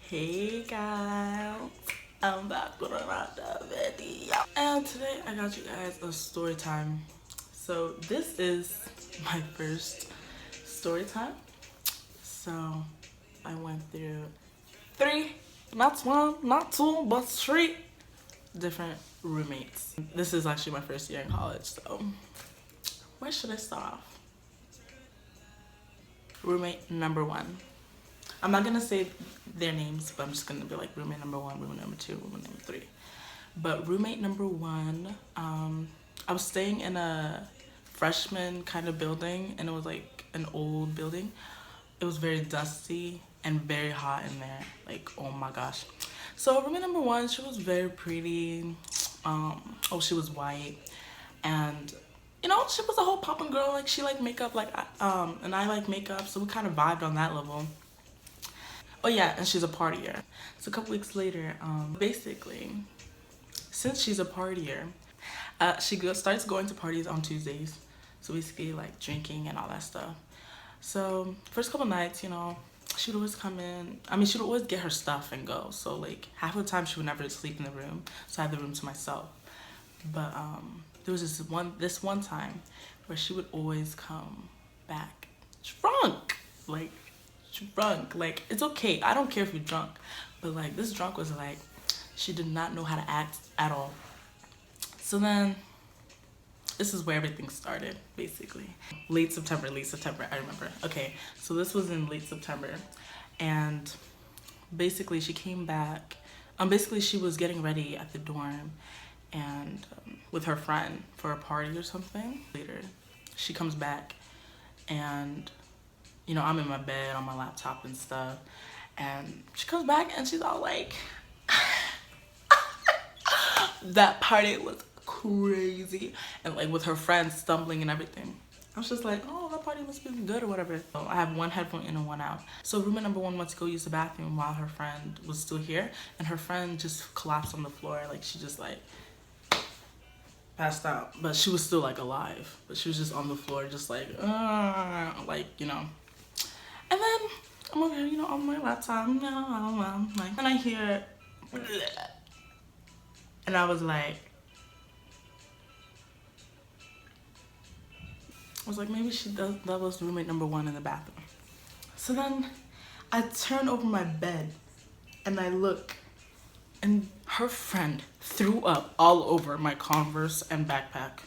Hey guys, I'm back with another video. And today I got you guys a story time. So this is my first story time. So I went through three, not one, not two, but three different roommates. This is actually my first year in college, so where should I start off? Roommate number one. I'm not gonna say their names, but I'm just gonna be like roommate number one, roommate number two, roommate number three. But roommate number one, I was staying in a freshman kind of building, and it was like an old building. It was very dusty and very hot in there. Like, oh my gosh. So roommate number one, she was very pretty. She was white, and you know, she was a whole poppin' girl. Like, she liked makeup, and I like makeup, so we kind of vibed on that level. Oh yeah, and she's a partier. So a couple weeks later, basically, since she's a partier, she starts going to parties on Tuesdays. So basically like drinking and all that stuff. So first couple nights, you know, she'd always come in. I mean, she'd always get her stuff and go. So like half of the time she would never sleep in the room. So I had the room to myself. But there was this one time where she would always come back drunk. Like, drunk. Like, it's okay, I don't care if you're drunk, but like this drunk was like, she did not know how to act at all. So then this is where everything started, basically. Late September, I remember. Okay, so this was in late September, and basically she came back. Basically she was getting ready at the dorm and with her friend for a party or something. Later she comes back, and you know, I'm in my bed on my laptop and stuff, and she comes back and she's all like, that party was crazy, and like with her friends stumbling and everything. I was just like, oh, that party must be good or whatever. So I have one headphone in and one out. So roommate number one went to go use the bathroom while her friend was still here, and her friend just collapsed on the floor. Like, she just like passed out, but she was still like alive, but she was just on the floor just like, you know. And then I'm over here, you know, on my laptop, and I hear, and I was like, maybe that was roommate number one in the bathroom. So then I turn over my bed and I look, and her friend threw up all over my Converse and backpack.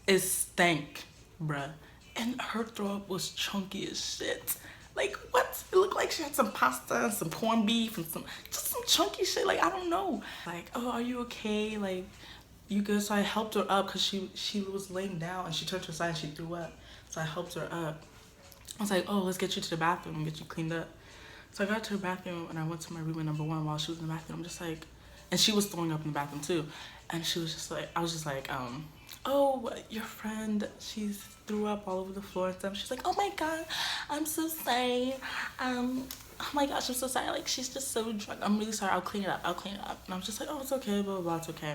It stank, bruh. And her throw up was chunky as shit. Like, what? It looked like she had some pasta and some corned beef and just some chunky shit. Like, I don't know. Like, oh, are you okay? Like, you good? So I helped her up because she was laying down, and she turned to her side and she threw up. So I helped her up. I was like, oh, let's get you to the bathroom and get you cleaned up. So I got to her bathroom, and I went to my roommate number one while she was in the bathroom. I'm just like, and she was throwing up in the bathroom too. And she was just like, I was just like, oh, your friend, she threw up all over the floor and stuff. She's like, oh my God, I'm so sorry. Oh my gosh, I'm so sorry. Like, she's just so drunk. I'm really sorry. I'll clean it up. And I'm just like, oh, it's okay, blah, blah, blah, it's okay.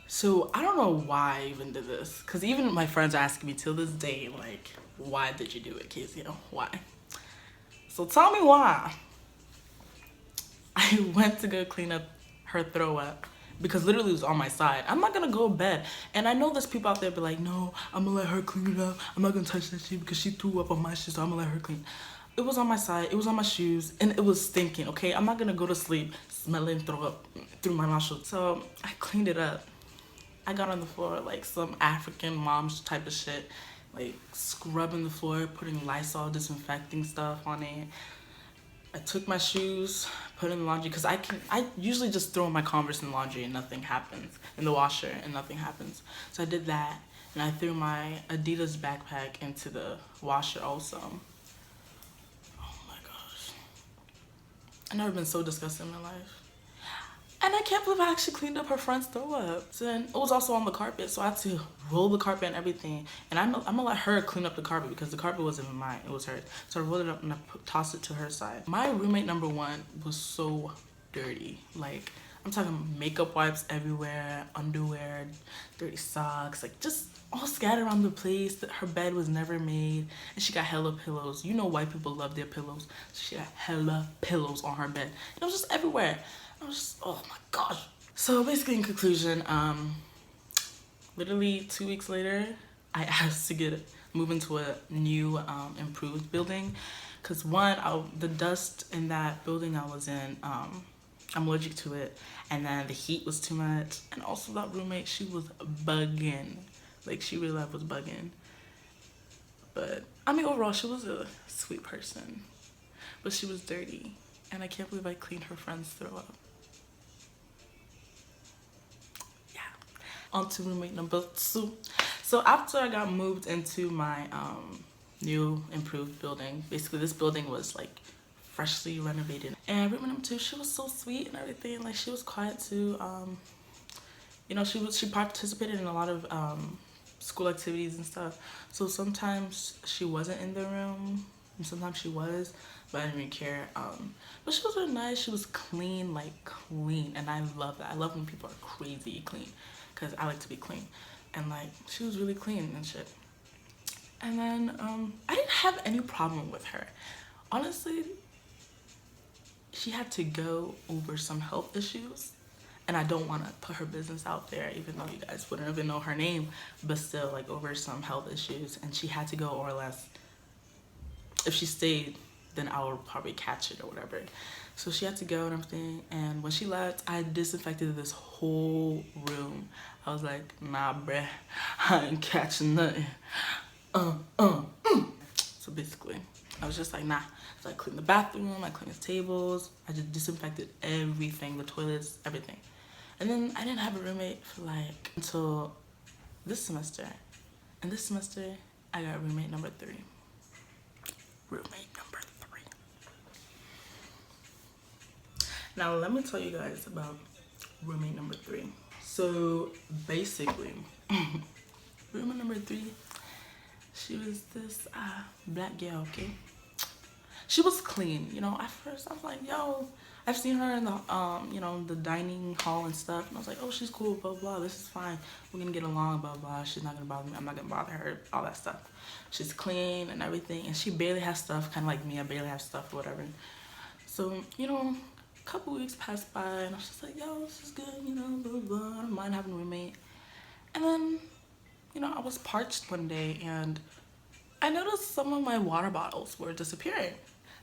So I don't know why I even did this, because even my friends are asking me till this day, like, why did you do it, Casey? Why? So tell me why. I went to go clean up her throw up because literally it was on my side. I'm not gonna go to bed, and I know there's people out there be like, no, I'm gonna let her clean it up. I'm not gonna touch that shit because she threw up on my shit, so I'm gonna let her clean. It was on my side, it was on my shoes, and it was stinking, okay? I'm not gonna go to sleep smelling throw up through my nostrils. So I cleaned it up. I got on the floor like some African mom's type of shit, like scrubbing the floor, putting Lysol disinfecting stuff on it. I took my shoes, put in the laundry, because I usually just throw my Converse in the laundry and nothing happens, in the washer and nothing happens. So I did that, and I threw my Adidas backpack into the washer also. Oh my gosh. I've never been so disgusted in my life. And I can't believe I actually cleaned up her friend's throw up. So then it was also on the carpet, so I had to roll the carpet and everything. And I'm gonna let her clean up the carpet because the carpet wasn't mine, it was hers. So I rolled it up and I tossed it to her side. My roommate number one was so dirty. Like, I'm talking makeup wipes everywhere, underwear, dirty socks, like just all scattered around the place. Her bed was never made, and she got hella pillows. You know white people love their pillows. So she got hella pillows on her bed. And it was just everywhere. I was just, oh my gosh. So basically in conclusion, literally 2 weeks later, I asked to move into a new improved building. Cause one, the dust in that building I was in, I'm allergic to it, and then the heat was too much, and also that roommate, she was bugging, like she really was bugging. But I mean, overall, she was a sweet person, but she was dirty, and I can't believe I cleaned her friend's throw up. Yeah. On to roommate number 2. So after I got moved into my new improved building, basically this building was like freshly renovated, and roommate number 2, she was so sweet and everything. Like she was quiet too. You know, she participated in a lot of school activities and stuff. So sometimes she wasn't in the room, and sometimes she was, but I didn't really care. But she was really nice. She was clean, like clean, and I love that. I love when people are crazy clean, because I like to be clean, and like she was really clean and shit. And then I didn't have any problem with her, honestly. She had to go over some health issues, and I don't want to put her business out there, even though you guys wouldn't even know her name, but still, like, over some health issues, and she had to go, or less. If she stayed, then I would probably catch it or whatever. So she had to go and everything, and when she left, I disinfected this whole room. I was like, nah, bruh, I ain't catching nothing. So basically, I was just like, nah. So I cleaned the bathroom, I cleaned the tables, I just disinfected everything, the toilets, everything. And then I didn't have a roommate for like until this semester. And this semester, I got roommate number 3. Roommate number 3. Now let me tell you guys about roommate number 3. So basically, roommate number 3, she was this black girl, okay? She was clean, you know. At first I was like, yo, I've seen her in the you know, the dining hall and stuff, and I was like, oh, she's cool, blah blah, this is fine, we're gonna get along, blah blah, she's not gonna bother me, I'm not gonna bother her, all that stuff. She's clean and everything, and she barely has stuff, kind of like me, I barely have stuff or whatever. So, you know, a couple weeks passed by, and I was just like, yo, this is good, you know, blah blah, I don't mind having a roommate. And then, you know, I was parched one day, and I noticed some of my water bottles were disappearing.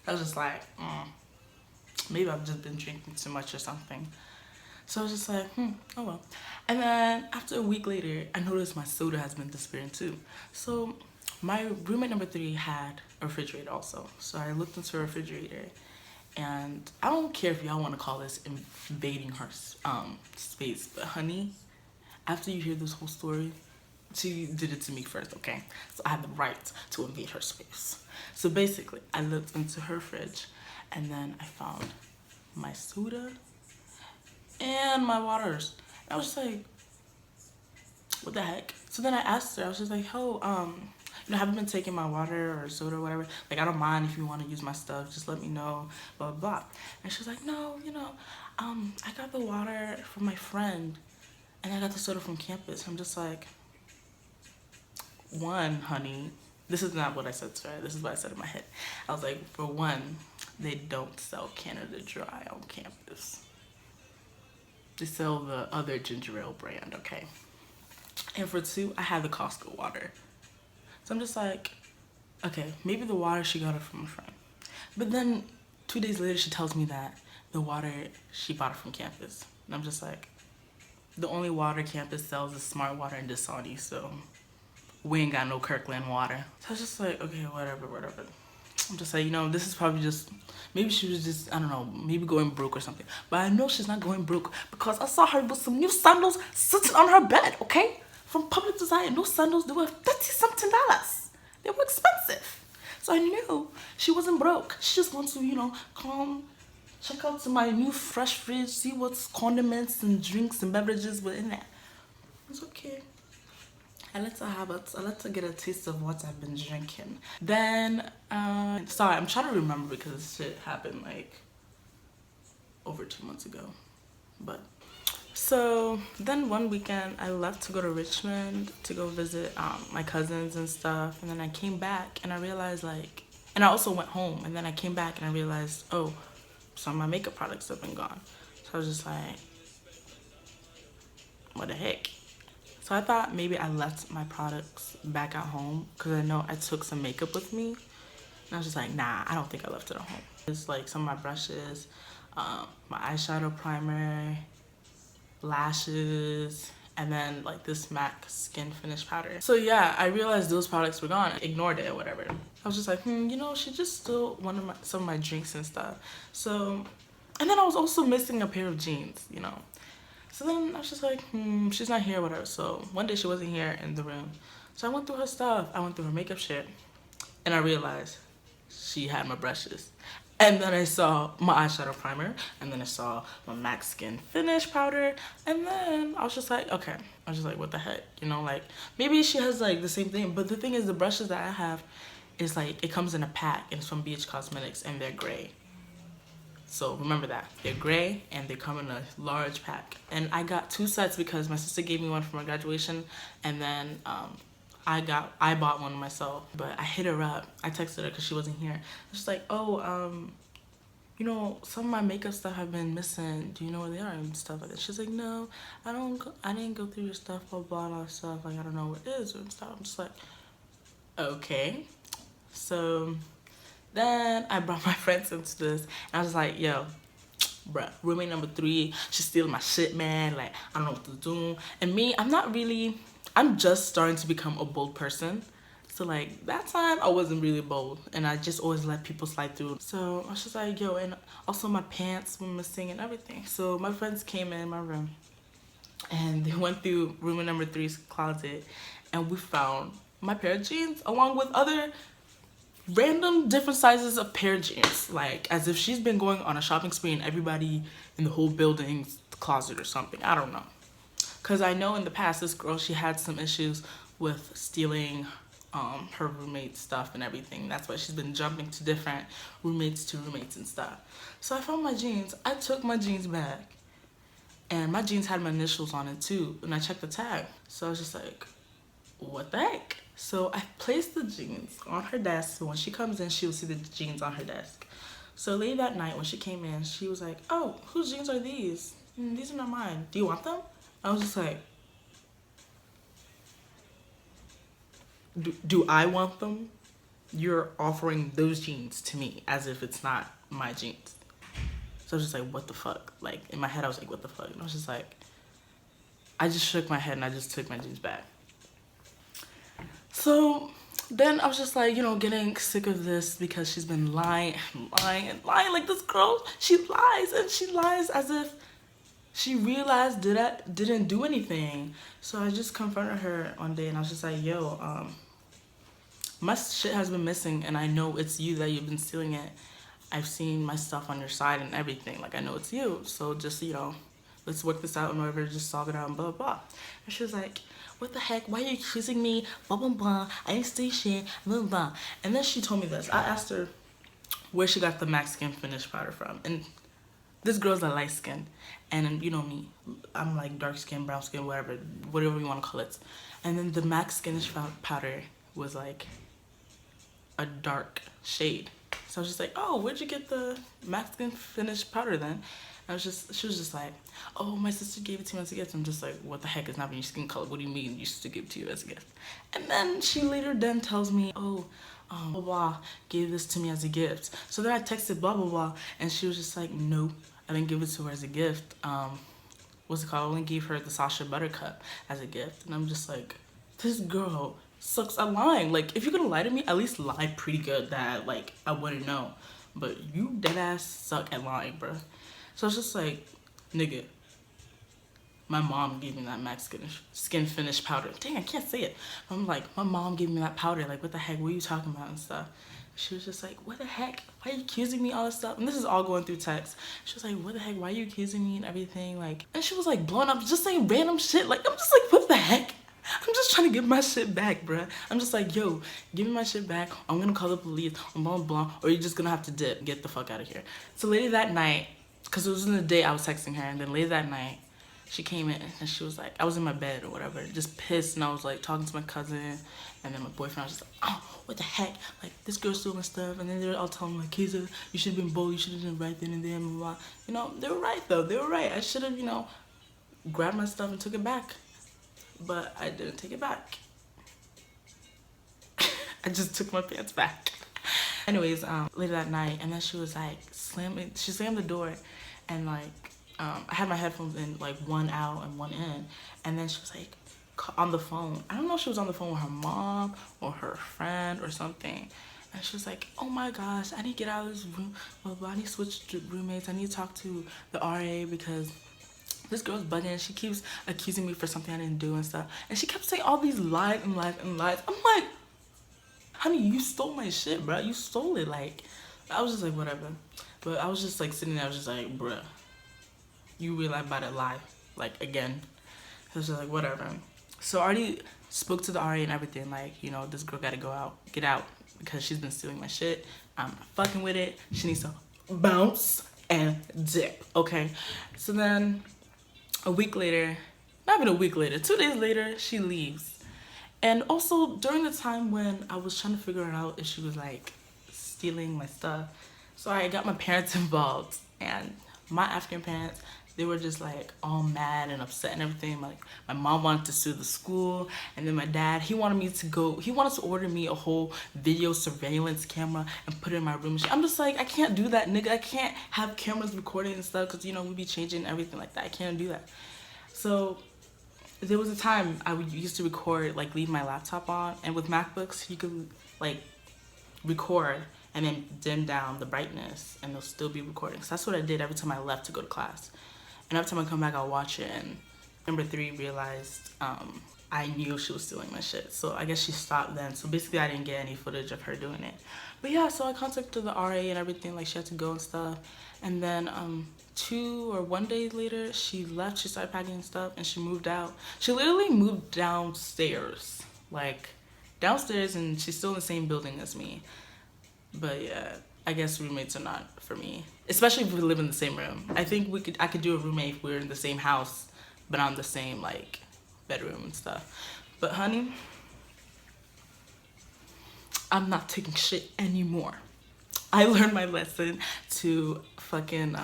I was just like, maybe I've just been drinking too much or something. So I was just like, oh well. And then after a week later, I noticed my soda has been disappearing too. So my roommate number 3 had a refrigerator also. So I looked into her refrigerator, and I don't care if y'all want to call this invading her space, but honey, after you hear this whole story, she did it to me first, okay? So I had the right to invade her space. So basically, I looked into her fridge, and then I found my soda and my waters. And I was just like, what the heck? So then I asked her, I was just like, oh, you know, haven't been taking my water or soda or whatever. Like, I don't mind if you want to use my stuff, just let me know, blah, blah, blah. And she was like, no, you know, I got the water from my friend, and I got the soda from campus. I'm just like, one, honey, this is not what I said to her. This is what I said in my head. I was like, for one, they don't sell Canada Dry on campus. They sell the other ginger ale brand, okay? And for 2, I had the Costco water. So I'm just like, okay, maybe the water, she got it from a friend. But then 2 days later, she tells me that the water, she bought it from campus. And I'm just like, the only water campus sells is Smart Water and Dasani, so we ain't got no Kirkland water. So I was just like, okay, whatever. I'm just like, you know, this is probably just, maybe she was just, I don't know, maybe going broke or something. But I know she's not going broke, because I saw her with some new sandals sitting on her bed, okay? From Public Design. Those sandals, they were $30-something. They were expensive. So I knew she wasn't broke. She just wants to, you know, come check out to my new fresh fridge, see what's condiments and drinks and beverages were in there. It's okay. I let her get a taste of what I've been drinking. Then, sorry, I'm trying to remember, because this shit happened like over 2 months ago. But so then one weekend I left to go to Richmond to go visit my cousins and stuff, and then I came back and I realized like, and I also went home, and then I came back and I realized, oh, some of my makeup products have been gone. So I was just like, what the heck? So I thought maybe I left my products back at home because I know I took some makeup with me. And I was just like, nah, I don't think I left it at home. It's like some of my brushes, my eyeshadow primer, lashes, and then like this MAC skin finish powder. So yeah, I realized those products were gone. I ignored it or whatever. I was just like, you know, she just stole some of my drinks and stuff. So, and then I was also missing a pair of jeans, you know. So then I was just like, she's not here, whatever. So one day she wasn't here in the room. So I went through her stuff. I went through her makeup shit. And I realized she had my brushes. And then I saw my eyeshadow primer. And then I saw my MAC Skin Finish powder. And then I was just like, okay. I was just like, what the heck? You know, like, maybe she has like the same thing. But the thing is, the brushes that I have is like, it comes in a pack. And it's from BH Cosmetics. And they're gray. So remember that. They're gray and they come in a large pack. And I got 2 sets because my sister gave me one for my graduation. And then I bought one myself. But I hit her up. I texted her because she wasn't here. She's like, oh, you know, some of my makeup stuff have been missing. Do you know where they are and stuff like that? She's like, no, I didn't go through your stuff, blah, blah, blah, stuff. Like, I don't know where it is and stuff. I'm just like, okay. So then I brought my friends into this, and I was like, yo, bruh, roommate number 3, she's stealing my shit, man. Like, I don't know what to do. And me, I'm just starting to become a bold person. So, like, that time, I wasn't really bold, and I just always let people slide through. So, I was just like, yo, and also my pants were missing and everything. So, my friends came in my room, and they went through roommate number 3's closet, and we found my pair of jeans, along with other random different sizes of pair of jeans, like as if she's been going on a shopping spree and everybody in the whole building's closet or something. I don't know, because I know in the past this girl, she had some issues with stealing her roommate's stuff and everything. That's why she's been jumping to different roommates and stuff. So I found my jeans. I took my jeans back, and my jeans had my initials on it too, and I checked the tag. So I was just like, what the heck? So I placed the jeans on her desk, so when she comes in, she'll see the jeans on her desk. So late that night when she came in, she was like, oh, whose jeans are these? These are not mine. Do you want them? I was just like, do I want them? You're offering those jeans to me as if it's not my jeans. So I was just like, what the fuck? Like, in my head, I was like, what the fuck? And I was just like, I just shook my head and I just took my jeans back. So then I was just like, you know, getting sick of this because she's been lying. Like, this girl, she lies, and she lies as if she realized didn't do anything. So I just confronted her one day, and I was just like, yo, my shit has been missing, and I know it's you that you've been stealing it. I've seen my stuff on your side and everything. Like, I know it's you. So just, you know, let's work this out and whatever, just solve it out and blah, blah, blah. And she was like, what the heck? Why are you accusing me? Blah, blah, blah. I didn't say shit. Blah, blah, blah. And then she told me this. I asked her where she got the MAC Skin Finish powder from. And this girl's a light skin. And you know me. I'm like dark skin, brown skin, whatever you want to call it. And then the MAC Skin powder was like a dark shade. So I was just like, oh, where'd you get the MAC Skin Finish powder then? She was just like, oh, my sister gave it to me as a gift. I'm just like, what the heck? It's not in your skin color. What do you mean you sister gave it to you as a gift? And then she later then tells me, oh, blah, blah, gave this to me as a gift. So then I texted blah, blah, blah. And she was just like, no, I didn't give it to her as a gift. What's it called? I only gave her the Sasha Buttercup as a gift. And I'm just like, this girl sucks at lying. Like, if you're gonna lie to me, at least lie pretty good that, like, I wouldn't know. But you deadass suck at lying, bro. So I was just like, nigga, my mom gave me that MAC Skin Finish powder. Dang, I can't say it. I'm like, my mom gave me that powder. Like, what the heck? What are you talking about and stuff? She was just like, what the heck? Why are you accusing me all this stuff? And this is all going through text. She was like, what the heck? Why are you accusing me and everything? Like, and she was like blowing up, just saying random shit. Like, I'm just like, what the heck? I'm just trying to get my shit back, bruh. I'm just like, yo, give me my shit back. I'm gonna call the police, blah, blah, blah, or you're just gonna have to dip. Get the fuck out of here. So later that night, because it was in the day I was texting her, and then late that night, she came in and she was like, I was in my bed or whatever, just pissed, and I was like talking to my cousin, and then my boyfriend was just like, oh, what the heck, like this girl's stealing my stuff, and then they were all telling me like, Keza, you should have been bold, you should have done right then and there, blah, blah, blah. You know, they were right though, they were right. I should have, you know, grabbed my stuff and took it back, but I didn't take it back. I just took my pants back. Anyways, later that night, and then she was like she slammed the door, and like I had my headphones in, like one out and one in, and then she was like on the phone. I don't know if she was on the phone with her mom or her friend or something, and she was like, oh my gosh, I need to get out of this room, well, I need to switch to roommates, I need to talk to the RA because this girl's bugging, she keeps accusing me for something I didn't do and stuff, and she kept saying all these lies and lies and lies. I'm like, honey, you stole my shit, bro. You stole it. Like, I was just like, whatever. But I was just like sitting there. I was just like, bruh, you really about to lie, like again. I was just like, whatever. So I already spoke to the RA and everything. Like, you know, this girl gotta go out, get out, because she's been stealing my shit. I'm not fucking with it. She needs to bounce and dip. Okay. So then a week later, not even a week later, 2 days later, she leaves. And also during the time when I was trying to figure out if she was like stealing my stuff, so I got my parents involved, and my African parents, they were just like all mad and upset and everything. Like my mom wanted to sue the school, and then my dad, he wanted to order me a whole video surveillance camera and put it in my room. I'm just like, I can't do that, nigga. I can't have cameras recording and stuff, because you know we be changing everything like that. I can't do that. So there was a time I used to record, like leave my laptop on, and with MacBooks you could like record and then dim down the brightness and it'll still be recording. So that's what I did every time I left to go to class, and every time I come back I'll watch it. And number 3 realized I knew she was stealing my shit, so I guess she stopped then. So basically I didn't get any footage of her doing it. But yeah, so I contacted the RA and everything, like she had to go and stuff, and then 2 or 1 day later she left. She started packing stuff and she moved out. She literally moved downstairs, like downstairs, and she's still in the same building as me. But yeah, I guess roommates are not for me, especially if we live in the same room. I think I could do a roommate if we're in the same house but on the same like bedroom and stuff. But honey, I'm not taking shit anymore. I learned my lesson to fucking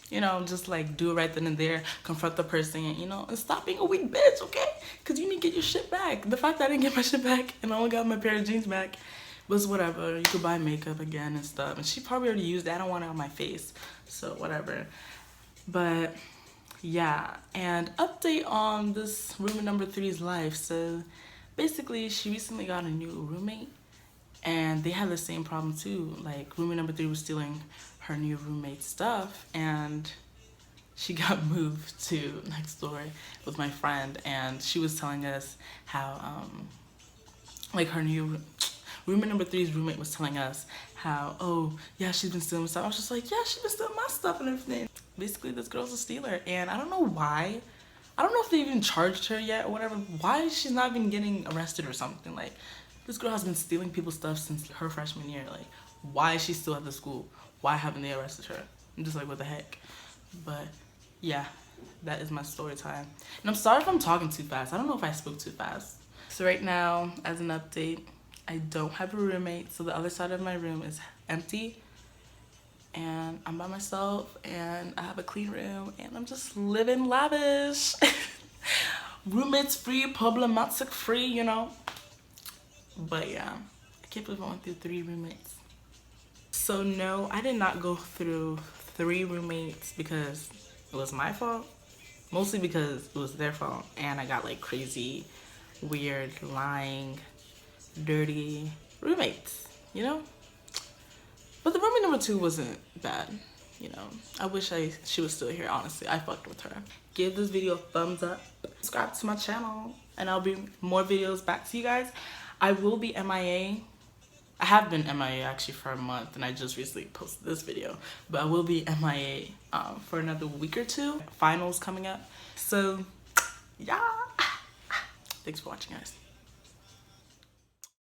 you know, just like do it right then and there, confront the person, you know, and stop being a weak bitch, okay? Because you need to get your shit back. The fact that I didn't get my shit back and I only got my pair of jeans back was whatever. You could buy makeup again and stuff, and she probably already used it. I don't want it on my face, so whatever. But yeah, and update on this roommate number 3's life. So basically she recently got a new roommate, and they had the same problem too. Like roommate number 3 was stealing her new roommate's stuff, and she got moved to next door with my friend, and she was telling us how like her new roommate number 3's roommate was telling us how, oh yeah, she's been stealing my stuff. I was just like, yeah, she's been stealing my stuff and everything. Basically this girl's a stealer, and I don't know why. I don't know if they even charged her yet or whatever. Why she's not even getting arrested or something? Like, this girl has been stealing people's stuff since her freshman year. Like, why is she still at the school? Why haven't they arrested her? I'm just like, what the heck? But yeah, that is my story time. And I'm sorry if I'm talking too fast. I don't know if I spoke too fast. So right now, as an update, I don't have a roommate, so the other side of my room is empty, and I'm by myself, and I have a clean room, and I'm just living lavish. Roommates free, problematic free, you know. But yeah, I can't believe I went through 3 roommates. So no, I did not go through 3 roommates because it was my fault. Mostly because it was their fault, and I got like crazy, weird, lying, dirty roommates, you know. But the roommate number 2 wasn't bad, you know. I wish she was still here, honestly. I fucked with her. Give this video a thumbs up, subscribe to my channel, and I'll bring more videos back to you guys. I will be MIA. I have been MIA actually for a month, and I just recently posted this video, but I will be MIA for another week or 2. Finals coming up, so yeah. Thanks for watching, guys.